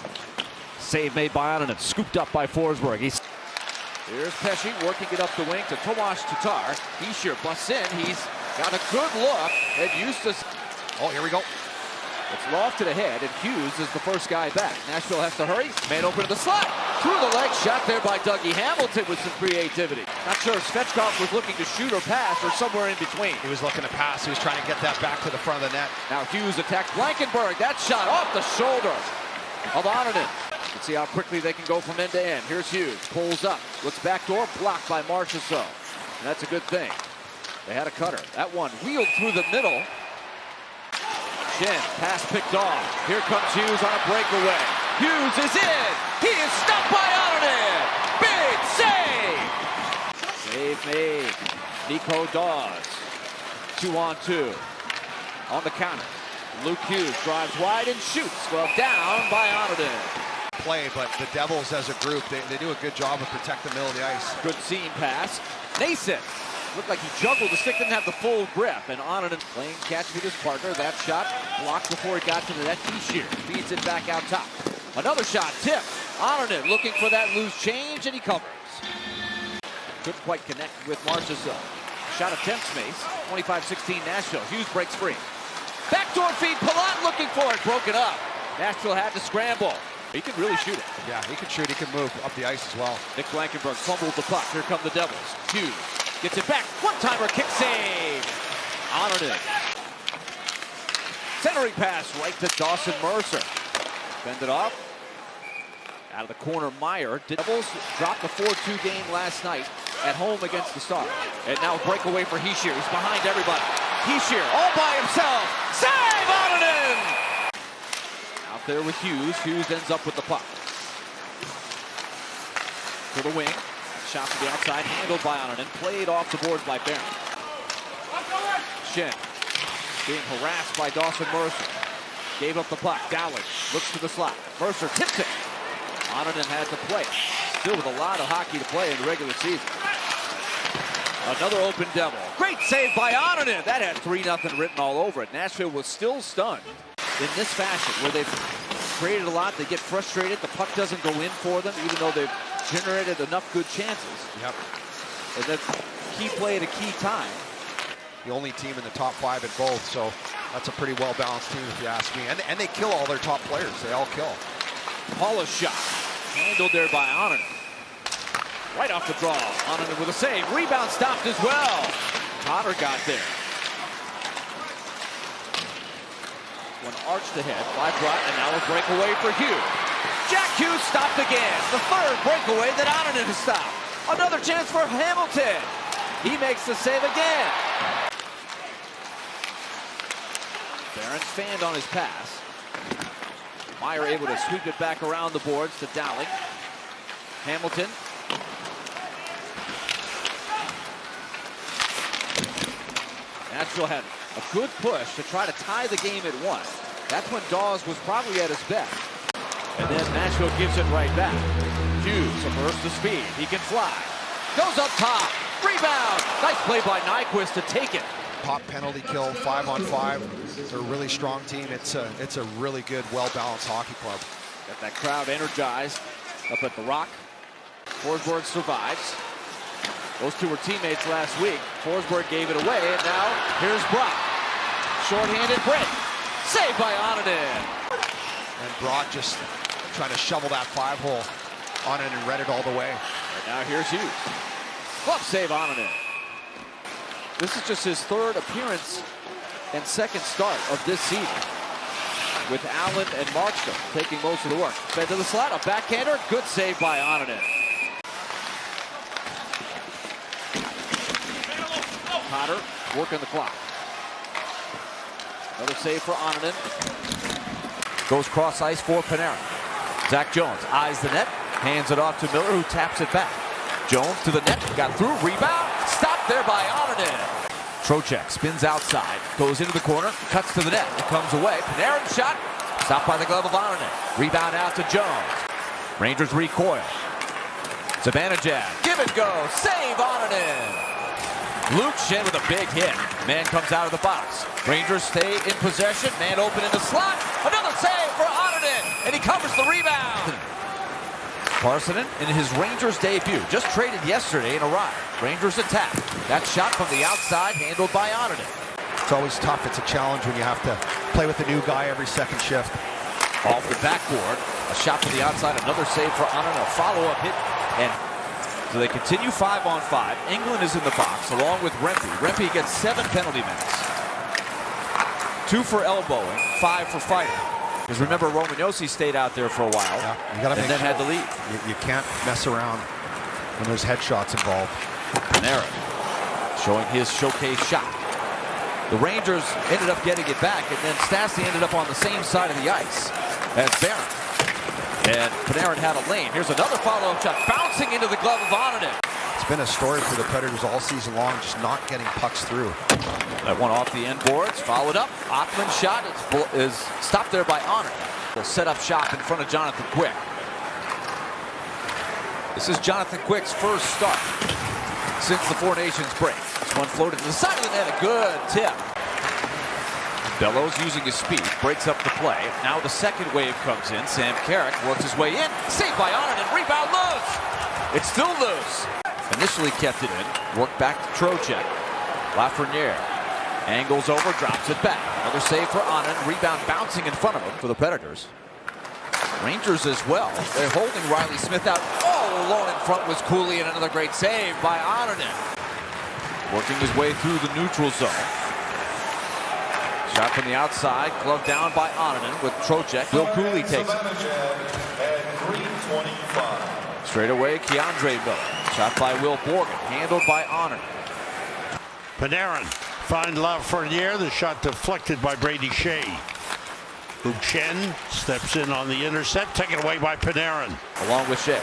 Save made by Annunen. Scooped up by Forsberg. Here's Pesce working it up the wing to Tomas Tatar. Hischier busts in. He's got a good look at Justus. Oh, here we go. It's lofted ahead, and Hughes is the first guy back. Nashville has to hurry. Man open to the slot. Through the leg, shot there by Dougie Hamilton with some creativity. Not sure if Svechkov was looking to shoot or pass or somewhere in between. He was looking to pass. He was trying to get that back to the front of the net. Now Hughes attacks Blankenberg. That shot off the shoulder of Annunen. Let's see how quickly they can go from end to end. Here's Hughes. Pulls up. Looks backdoor. Blocked by Marchessault. And that's a good thing. They had a cutter. That one wheeled through the middle. Schenn, pass picked off. Here comes Hughes on a breakaway. Hughes is in. He is stopped by Annunen. Big save. Save made. Nico Dawes. 2-on-2. On the counter. Luke Hughes drives wide and shoots. Well, down by Annunen. Play, but the Devils as a group, they do a good job of protecting the middle of the ice. Good seam pass. Nason. Looked like he juggled the stick, didn't have the full grip. And Annunen playing catch with his partner. That shot blocked before he got to the net. Hischier feeds it back out top. Another shot, tip. Annunen looking for that loose change, and he covers. Couldn't quite connect with Marchessault. Shot attempts Mace. 25-16 Nashville. Hughes breaks free. Backdoor feed. Palat looking for it. Broken up. Nashville had to scramble. He can really shoot it. Yeah, he can shoot. He can move up the ice as well. Nick Blankenberg fumbled the puck. Here come the Devils. Hughes gets it back. One-timer kick save. Annunen. Centering pass right to Dawson Mercer. Fend it off. Out of the corner, Meyer. Devils dropped the 4-2 game last night at home against the Stars. And now a breakaway for Hischier. He's behind everybody. Hischier all by himself. Save Annunen! Out there with Hughes. Hughes ends up with the puck. To the wing. shot to the outside, handled by Annunen, played off the boards by Barron. Shin being harassed by Dawson Mercer. Gave up the puck. Dowling looks to the slot. Mercer tips it. Annunen had to play it. Still with a lot of hockey to play in the regular season. Another open devil. Great save by Annunen. That had 3-0 written all over it. Nashville was still stunned in this fashion, where they've created a lot. They get frustrated. The puck doesn't go in for them, even though they've generated enough good chances. Yep. And then key play at a key time. The only team in the top 5 at both, so that's a pretty well-balanced team if you ask me. And they kill all their top players. They all kill. Paula's shot. Handled there by Annunen. Right off the draw. Annunen with a save. Rebound stopped as well. Cotter got there. One arched ahead by Brott, and now a breakaway for Hughes. Jack Hughes stopped again. The third breakaway that Annunen has stopped. Another chance for Hamilton. He makes the save again. Barron's fanned on his pass. Meyer able to sweep it back around the boards to Dowling. Hamilton. Nashville had a good push to try to tie the game at 1. That's when Dawes was probably at his best. And then Nashville gives it right back. Hughes, a burst of speed. He can fly. Goes up top. Rebound. Nice play by Nyquist to take it. Top penalty kill, 5-on-5. They're a really strong team. It's a really good, well-balanced hockey club. Got that crowd energized up at the Rock. Forsberg survives. Those two were teammates last week. Forsberg gave it away, and now here's Brock. Short-handed break. Saved by Annunen. And Brock just trying to shovel that 5-hole on it and read it all the way. And now here's Hughes. Glove save Annunen. This is just his 3rd appearance and 2nd start of this season, with Allen and Markstrom taking most of the work. Fed to the slot, a backhander. Good save by Annunen. Cotter working the clock. Another save for Annunen. Goes cross ice for Panarin. Zach Jones eyes the net, hands it off to Miller, who taps it back. Jones to the net, got through, rebound, stopped there by Annunen. Trocheck spins outside, goes into the corner, cuts to the net, it comes away. Panarin shot, stopped by the glove of Annunen. Rebound out to Jones. Rangers recoil. Zibanejad, give it go, save Annunen. Luke Shen with a big hit. Man comes out of the box. Rangers stay in possession. Man open in the slot. Another save for Annunen, and he covers the rebound. Parsonen in his Rangers debut, just traded yesterday in a ride. Rangers attack. That shot from the outside, handled by Annunen. It's always tough. It's a challenge when you have to play with a new guy every second shift. Off the backboard, a shot to the outside, another save for Annunen, a follow-up hit, and so they continue 5-on-5. England is in the box along with Rempe. Rempe gets 7 penalty minutes. 2 for elbowing, 5 for fighting. Because remember, Romagnosi stayed out there for a while, yeah, you gotta and then had to leave. You can't mess around when there's headshots involved. Panarin showing his showcase shot. The Rangers ended up getting it back, and then Stastny ended up on the same side of the ice as Barron. And Panarin had a lane. Here's another follow-up shot, bouncing into the glove of Annunen. It's been a story for the Predators all season long, just not getting pucks through. That one off the end boards, followed up. Ottman's shot is stopped there by Annunen. Will set up shop in front of Jonathan Quick. This is Jonathan Quick's first start since the Four Nations break. This one floated to the side of the net, a good tip. Bellows using his speed, breaks up the play. Now the second wave comes in. Sam Carrick works his way in. Saved by Annunen, rebound loose. It's still loose. Initially kept it in, worked back to Trocheck. Lafreniere angles over, drops it back. Another save for Annunen, rebound bouncing in front of him for the Predators. Rangers as well. They're holding Riley Smith out. All alone in front was Cooley, and another great save by Annunen. Working his way through the neutral zone. Shot from the outside, gloved down by Annunen with Trocheck. Will Cooley takes it. Straight away, Keandre Miller. Shot by Will Borgen, handled by Annunen. Panarin finds Lafreniere. The shot deflected by Brady Shea. Luke Shen steps in on the intercept, taken away by Panarin. Along with Shea.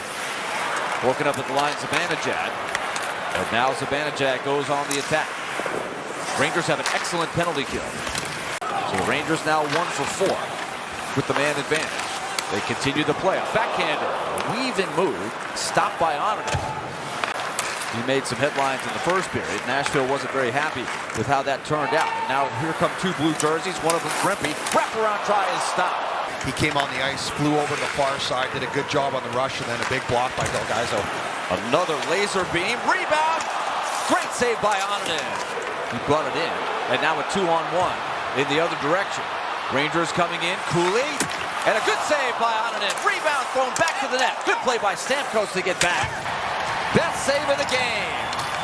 Broken up at the line, Zibanejad. But now Zibanejad goes on the attack. Rangers have an excellent penalty kill. So the Rangers now 1 for 4 with the man advantage. They continue the play. A backhander, weave and move, stopped by Annunen. He made some headlines in the first period. Nashville wasn't very happy with how that turned out. And now here come 2 blue jerseys, one of them Grimpy. Wraparound try is stopped. He came on the ice, flew over to the far side, did a good job on the rush, and then a big block by Delgaizo. Another laser beam, rebound. Great save by Annunen. He brought it in, and now a 2-on-1 in the other direction. Rangers coming in, Cooley, and a good save by Annunen. Rebound thrown back to the net. Good play by Stamkos to get back. Best save of the game,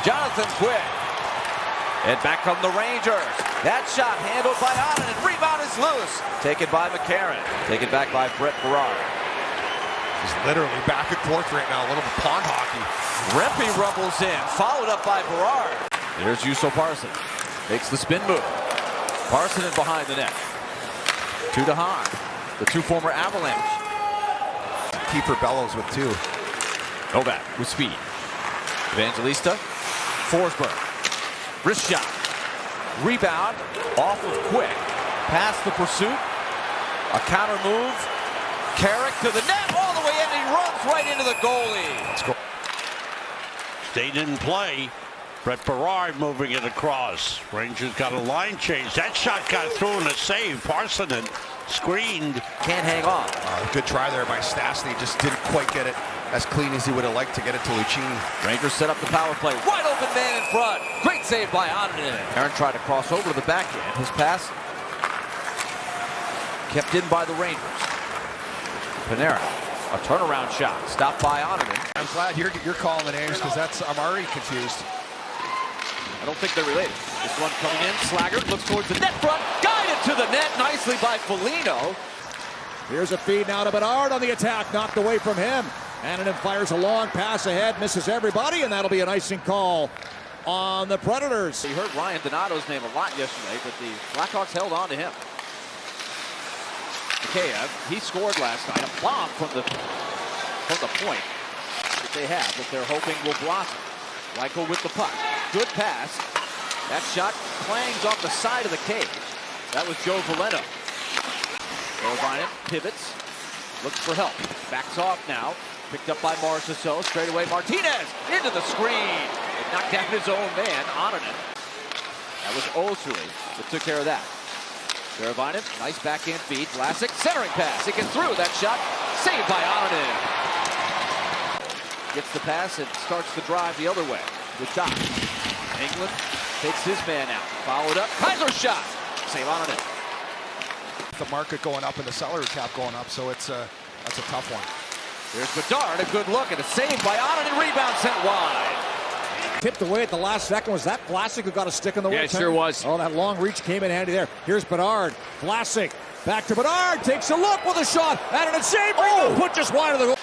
Jonathan Quick. And back come the Rangers. That shot handled by Annunen. Rebound is loose. Taken by McCarron. Taken back by Brett Berard. He's literally back and forth right now. A little pond hockey. Rempe rumbles in, followed up by Berard. There's Juuso Parson. Makes the spin move. Parson in behind the net. To DeHaan. The 2 former Avalanche. Keeper Bellows with 2. Novak with speed. Evangelista. Forsberg. Wrist shot. Rebound off of Quick. Past the pursuit. A counter move. Carrick to the net all the way in. And he runs right into the goalie. Let's go. Stayed in play. Brett Berard moving it across. Rangers got a line change. That shot got through in a save. Parsonen screened. Can't hang on. Good try there by Stastny. Just didn't quite get it as clean as he would have liked to get it to Lucchini. Rangers set up the power play. Wide open man in front. Great save by Annunen. Aaron tried to cross over to the backhand. His pass kept in by the Rangers. Panarin. A turnaround shot. Stopped by Annunen. I'm glad you're calling the names because I'm already confused. I don't think they're related. This one coming in. Slaggert looks towards the net front. Guided to the net nicely by Foligno. Here's a feed now to Bedard on the attack. Knocked away from him. Annunen fires a long pass ahead. Misses everybody, and that'll be an icing call on the Predators. You heard Ryan Donato's name a lot yesterday, but the Blackhawks held on to him. Mikheyev, he scored last night. A bomb from the point that they have that they're hoping will blossom. Reichel with the puck. Good pass. That shot clangs off the side of the cage. That was Joe Veleno. Carolina pivots. Looks for help. Backs off now. Picked up by Marchessault. Straight away Martinez into the screen. It knocked down his own man, Annunen. That was Oshiri that took care of that. Carolina, nice backhand feed. Vlasic, centering pass. It gets through. That shot saved by Annunen. Gets the pass and starts the drive the other way with Doc. England takes his man out. Followed up. Kaiser shot. Save Annunen. The market going up and the salary cap going up, so that's a tough one. There's Bedard, a good look, and a save by Annunen. Rebound sent wide. Tipped away at the last second. Was that Vlasic who got a stick in the way? Yeah, it sure was. Oh, that long reach came in handy there. Here's Bedard. Vlasic back to Bedard. Takes a look with a shot. Annunen save. Oh, put just wide of the goal.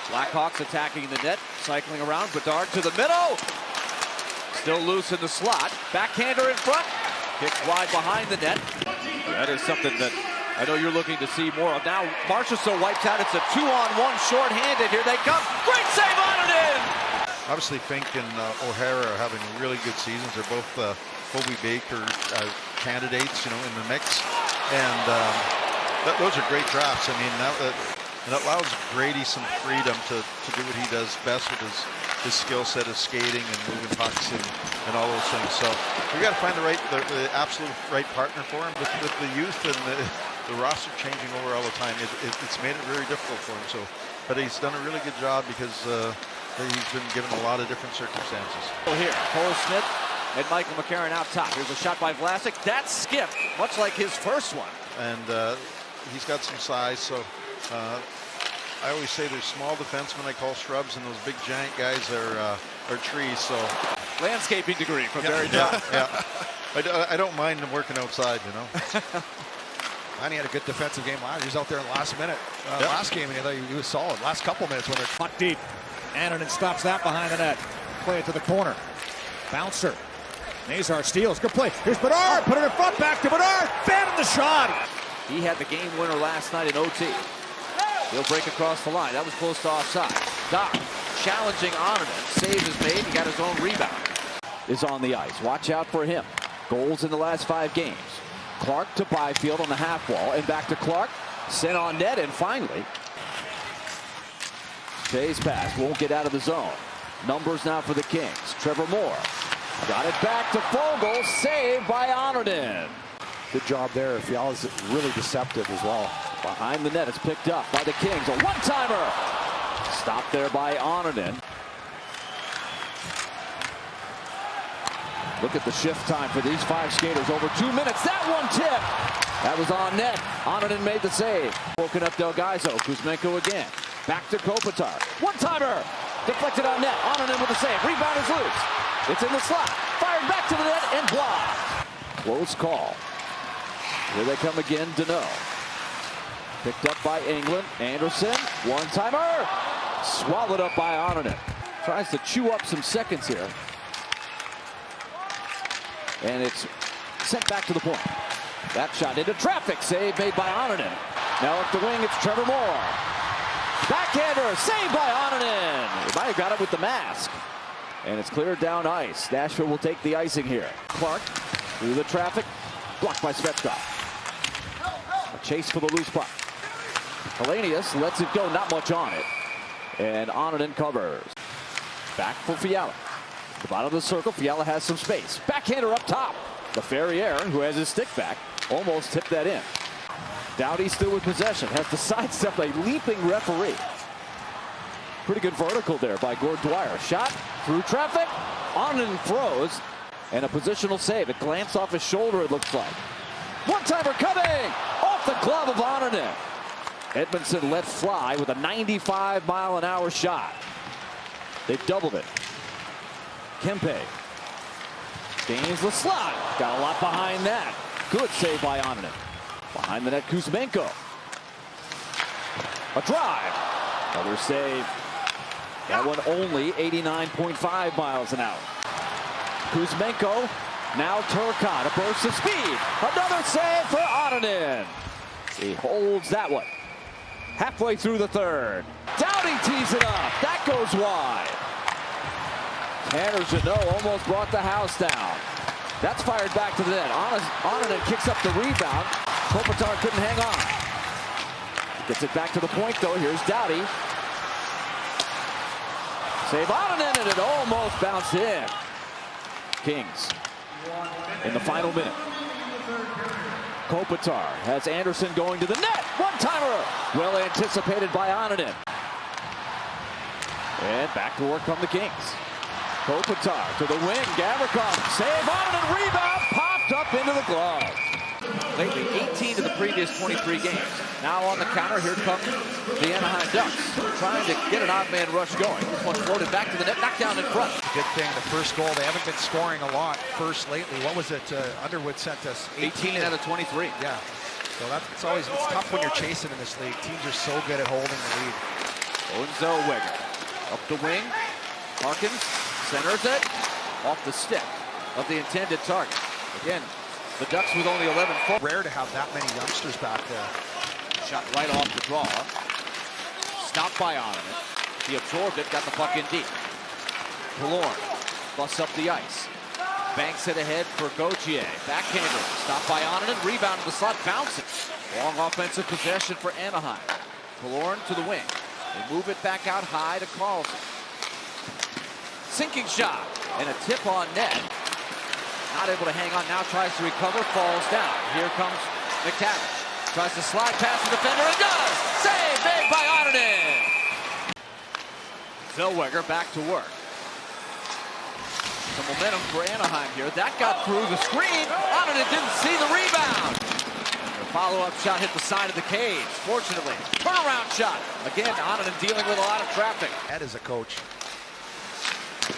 Blackhawks attacking the net, cycling around. Bedard to the middle. Still loose in the slot. Backhander in front. Kicks wide behind the net. That is something that I know you're looking to see more of. Now Marchessault wipes out. It's a 2-on-1 short-handed. Here they come. Great save on it in. Obviously Fink and O'Hara are having really good seasons. They're both Hobey Baker candidates, in the mix. And those are great drafts. I mean, and it allows Brady some freedom to do what he does best with his skill set of skating and moving pucks and all those things. So we got to find the absolute right partner for him. With the youth and the roster changing over all the time, it's made it very difficult for him. So, but he's done a really good job because he's been given a lot of different circumstances. Here, Cole Smith and Michael McCarron out top. Here's a shot by Vlasic. That's skipped, much like his first one. And he's got some size, so I always say there's small defensemen I call shrubs, and those big giant guys are trees. So landscaping degree from Barry John. Yeah. I don't mind them working outside, And he had a good defensive game last. He was out there in the last minute. Last game, and he was solid. Last couple minutes when they're puck deep. Annunen stops that behind the net. Play it to the corner. Bouncer. Nazar steals. Good play. Here's Bedard. Put it in front. Back to Bedard. Fan the shot. He had the game winner last night in OT. He'll break across the line. That was close to offside. Doc challenging Annunen. Save is made. He got his own rebound. Is on the ice. Watch out for him. Goals in the last 5 games. Clark to Byfield on the half wall, and back to Clark. Sent on net, and finally, Shay's pass won't get out of the zone. Numbers now for the Kings. Trevor Moore got it back to Fogle. Saved by Annunen. Good job there. Fiala's really deceptive as well. Behind the net, it's picked up by the Kings. A one-timer. Stopped there by Annunen. Look at the shift time for these 5 skaters. Over 2 minutes. That one tip. That was on net. Annunen made the save. Woken up Delgaizo. Kuzmenko again. Back to Kopitar. One-timer. Deflected on net. Annunen with the save. Rebound is loose. It's in the slot. Fired back to the net and blocked. Close call. Here they come again. Deneau. Picked up by England. Anderson. One-timer. Swallowed up by Annunen. Tries to chew up some seconds here. And it's sent back to the point. That shot into traffic. Save made by Annunen. Now up the wing, it's Trevor Moore. Backhander, saved by Annunen. He might have got it with the mask. And it's cleared down ice. Nashville will take the icing here. Clark through the traffic. Blocked by Svechkov. A chase for the loose puck. Hellenius lets it go, not much on it. And Annunen covers. Back for Fiala. The bottom of the circle, Fiala has some space. Backhander up top. The Ferrier, who has his stick back, almost tipped that in. Doughty still with possession, has to sidestep a leaping referee. Pretty good vertical there by Gord Dwyer. Shot through traffic. Annunen throws, and a positional save. It glanced off his shoulder, it looks like. One-timer coming! Off the glove of Annunen. Edmondson let fly with a 95-mile-an-hour shot. They've doubled it. Kempe gains the slot. Got a lot behind that. Good save by Annunen. Behind the net, Kuzmenko. A drive. Another save. That one only 89.5 miles an hour. Kuzmenko. Now Turcotte. A burst of speed. Another save for Annunen. He holds that one. Halfway through the third. Doughty tees it up. That goes wide. Tanner Jeannot almost brought the house down. That's fired back to the net. Annunen kicks up the rebound. Kopitar couldn't hang on. Gets it back to the point, though. Here's Doughty. Save Annunen, and it almost bounced in. Kings in the final minute. Kopitar has Anderson going to the net. One-timer. Well anticipated by Annunen. And back to work from the Kings. Kopitar to the wing. Gavrikov save. Annunen rebound. Popped up into the glove. Lately, 18 of the previous 23 games. Now on the counter, here comes the Anaheim Ducks. Trying to get an odd man rush going. This one floated back to the net, knocked down in front. Good thing, the first goal, they haven't been scoring a lot first lately. What was it? Underwood sent us 18 out of 23. Yeah. So it's tough when you're chasing in this league. Teams are so good at holding the lead. Owen Zellweger up the wing. Harkins centers it off the stick of the intended target. Again, the Ducks with only 11 forward. Rare to have that many youngsters back there. Shot right off the draw. Stopped by Annunen. He absorbed it, got the puck in deep. Killorn busts up the ice. Banks it ahead for Gauthier. Backhander. Stopped by Annunen. Rebound to the slot. Bounces. Long offensive possession for Anaheim. Killorn to the wing. They move it back out high to Carlson. Sinking shot. And a tip on net. Not able to hang on. Now tries to recover. Falls down. Here comes McTavish. Tries to slide past the defender and does! Save made by Annunen! Zellweger back to work. Some momentum for Anaheim here. That got through the screen. Annunen didn't see the rebound. The follow-up shot hit the side of the cage. Fortunately, turnaround shot. Again, Annunen dealing with a lot of traffic. Ed is a coach.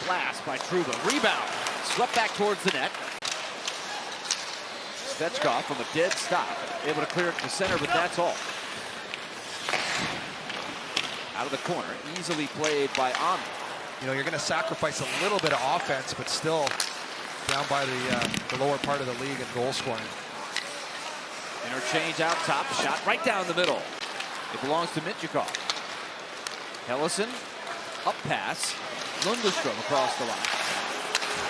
Blast by Trouba. Rebound. Swept back towards the net. Svechkov from a dead stop. Able to clear it to center, but that's all. Out of the corner. Easily played by Annunen. You know, you're going to sacrifice a little bit of offense, but still down by the lower part of the league in goal scoring. Interchange out top. Shot right down the middle. It belongs to Mitchikov. Hellison Up pass. Lundestrom across the line.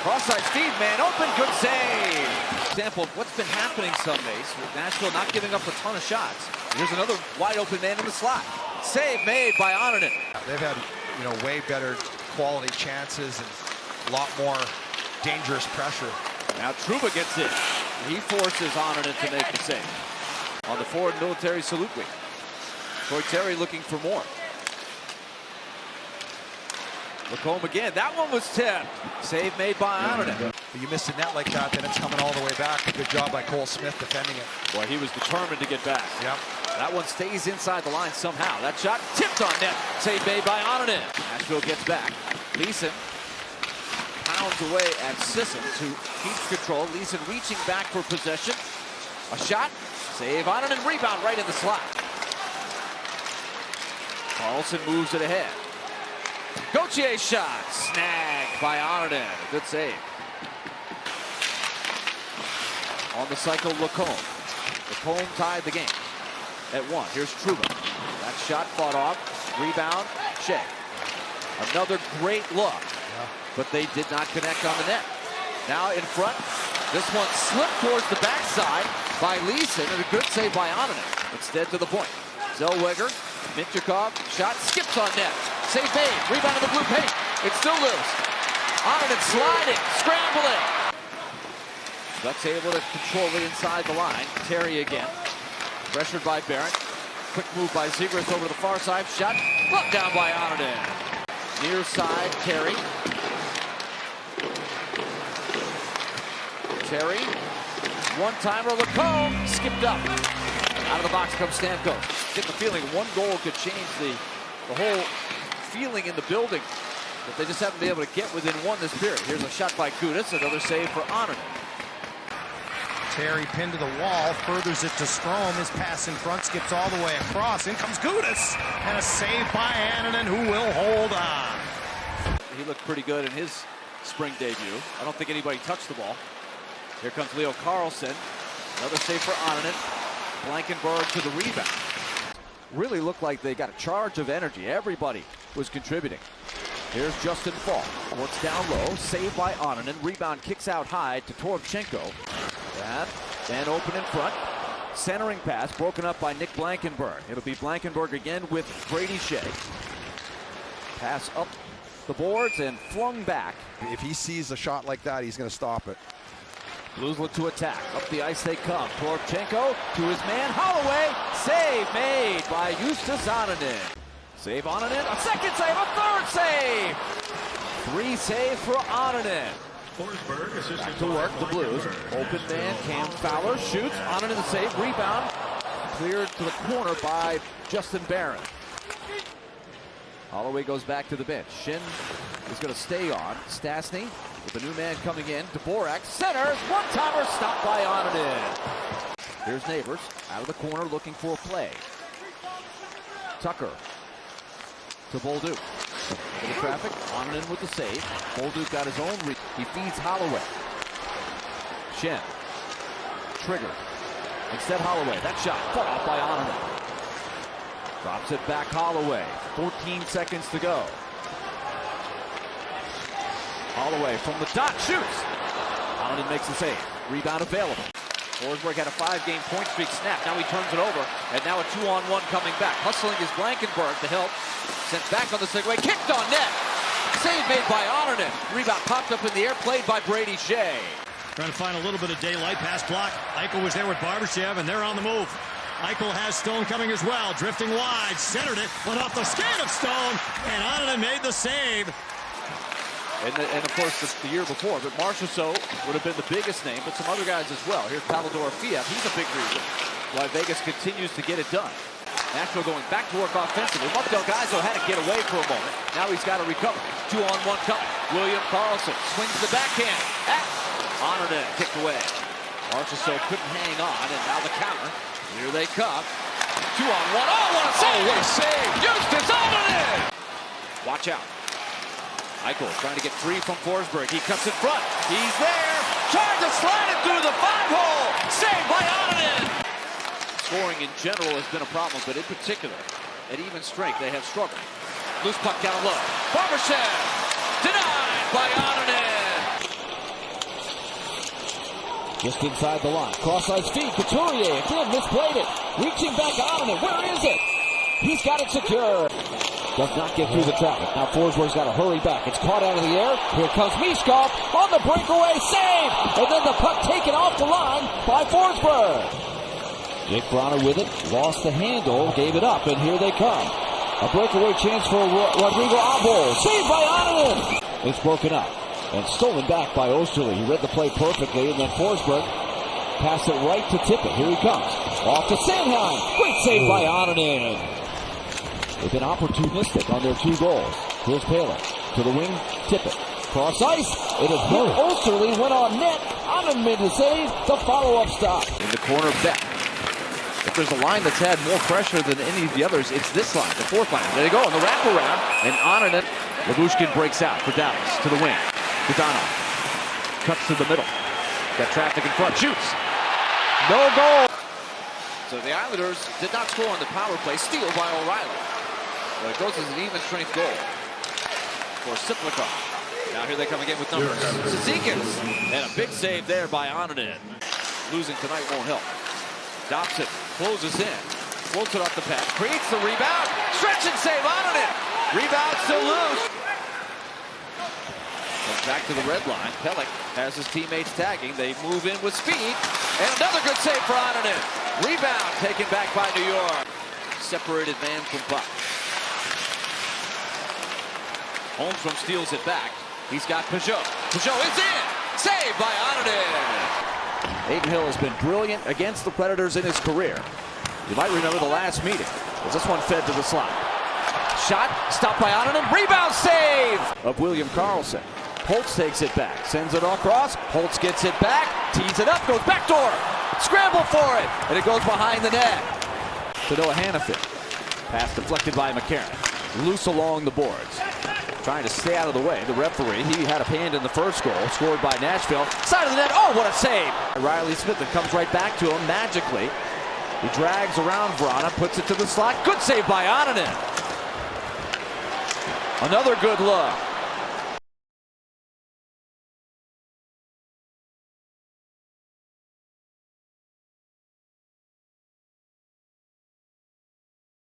Cross-side speed, man open, good save. Example of what's been happening some days with Nashville not giving up a ton of shots. Here's another wide open man in the slot. Save made by Annunen. They've had, way better quality chances and a lot more dangerous pressure. Now Trouba gets in. He forces Annunen to make the save. On the forward military salute wing. Troy Terry looking for more. Lacombe again. That one was tipped. Save made by Annunen. But you miss a net like that, then it's coming all the way back. A good job by Cole Smith defending it. Boy, he was determined to get back. Yep. That one stays inside the line somehow. That shot tipped on net. Save made by Annunen. Nashville gets back. Leeson pounds away at Sissons, who keeps control. Leeson reaching back for possession. A shot. Save Annunen. Rebound right in the slot. Carlson moves it ahead. Gauthier shot. Snagged by Annunen. Good save. On the cycle, Lacombe. Lacombe tied the game at 1. Here's Trouba. That shot fought off. Rebound, Shea. Another great look, but they did not connect on the net. Now in front, this one slipped towards the backside by Leeson, and a good save by Annunen. Instead to the point. Zellweger, Mintyukov, shot skips on net. Save made, rebound in the blue paint. It's still loose. Annunen sliding, scrambling. Ducks able to control it inside the line. Terry again. Pressured by Barrett. Quick move by Zegras over to the far side. Shot blocked down by Annunen. Near side, Terry. Terry. One-timer, Lacombe. Skipped up. Out of the box comes Stamkos. Get the feeling one goal could change the whole feeling in the building. But they just haven't been able to get within one this period. Here's a shot by Gudas. Another save for Annunen. Terry pinned to the wall, furthers it to Strome. His pass in front skips all the way across. In comes Gudas, and a save by Annunen, who will hold on. He looked pretty good in his spring debut. I don't think anybody touched the ball. Here comes Leo Carlson. Another save for Annunen. Blankenburg to the rebound. Really looked like they got a charge of energy. Everybody was contributing. Here's Justin Falk. Works down low. Saved by Annunen. Rebound kicks out high to Toropchenko. And then open in front. Centering pass broken up by Nick Blankenburg. It'll be Blankenburg again with Brady Shea. Pass up the boards and flung back. If he sees a shot like that, he's going to stop it. Blues look to attack. Up the ice they come. Toropchenko to his man Holloway. Save made by Justus Annunen. Save Annunen. A second save. A third save. 3 saves for Annunen. Back to work, the Blues. Open man, Cam Fowler shoots. Annunen the save. Rebound. Cleared to the corner by Justin Barron. Holloway goes back to the bench. Shin is going to stay on. Stastny with the new man coming in. Dvorak centers. One-timer stopped by Annunen. Here's Neighbors out of the corner looking for a play. Tucker to Bolduc. For the traffic, Annunen with the save. Bolduc got his own read. He feeds Holloway. Shen. Triggered. Instead Holloway. That shot fought off by Annunen. Drops it back Holloway. 14 seconds to go. Holloway from the dot shoots. Annunen makes the save. Rebound available. Forsberg had a 5-game point streak snap. Now he turns it over. And now a 2-on-1 coming back. Hustling is Blankenburg to help. Sent back on the segue. Kicked on net. Save made by Annunen. Rebound popped up in the air. Played by Brady Shea. Trying to find a little bit of daylight. Pass block. Eichel was there with Barbashev, and they're on the move. Eichel has Stone coming as well. Drifting wide. Centered it. Went off the skate of Stone. And Annunen made the save. And of course, the year before, but Marchessault would have been the biggest name, but some other guys as well. Here's Palador Fiev. He's a big reason why Vegas continues to get it done. Nashville going back to work offensively. Mark Delgado had to get away for a moment. Now he's got to recover. 2-on-1 coming. William Karlsson swings the backhand. Annunen kicked away. Marchessault couldn't hang on, and now the counter. Here they come. 2-on-1. Oh, what a save! What a save! Justus Annunen! Watch out. Eichel trying to get free from Forsberg. He cuts in front. He's there. Trying to slide it through the 5-hole. Saved by Annunen. Scoring in general has been a problem, but in particular, at even strength, they have struggled. Loose puck down low. Barbashev denied by Annunen. Just inside the line. Cross-ice feed. Couturier again misplayed it. Reaching back Annunen. Where is it? He's got it secure. Does not get through the traffic. Now Forsberg's got to hurry back. It's caught out of the air. Here comes Miskov on the breakaway save. And then the puck taken off the line by Forsberg. Jake Bronner with it. Lost the handle. Gave it up. And here they come. A breakaway chance for Rodrigo Abo. Saved by Annunen. It's broken up. And stolen back by Osterley. He read the play perfectly. And then Forsberg passed it right to Tippett. Here he comes. Off to Sanheim. Great save by Annunen. They've been opportunistic on their 2 goals. Here's Palin to the wing. Tippett. Cross ice. It is hit. Osterley went on net. Annunen made the save. The follow-up stop. In the corner, Beck. If there's a line that's had more pressure than any of the others, it's this line, the 4th line. There they go on the wraparound. And Annunen. Labushkin breaks out for Dallas to the wing. Gudonov cuts to the middle. Got traffic in front. Shoots. No goal. So the Islanders did not score on the power play. Steal by O'Reilly. But it goes as an even strength goal for Siplikov. Now here they come again with numbers. Cizikas. And a big save there by Annunen. Losing tonight won't help. Dobson closes in. Floats it off the pad. Creates the rebound. Stretch and save Annunen. Rebound still loose. Comes back to the red line. Pelech has his teammates tagging. They move in with speed. And another good save for Annunen. Rebound taken back by New York. Separated man from puck. Holmstrom steals it back. He's got Peugeot. Peugeot is in. Saved by Annunen. Adin Hill has been brilliant against the Predators in his career. You might remember the last meeting, as this one fed to the slot. Shot, stopped by Annunen. Rebound save of William Karlsson. Holtz takes it back, sends it across. Holtz gets it back, tees it up, goes backdoor. Scramble for it, and it goes behind the net. To Noah Hannafin. Pass deflected by McCarron. Loose along the boards. Trying to stay out of the way. The referee, he had a hand in the first goal, scored by Nashville. Side of the net, oh, what a save! Riley Smith, it comes right back to him magically. He drags around Vrana, puts it to the slot. Good save by Annunen. Another good look.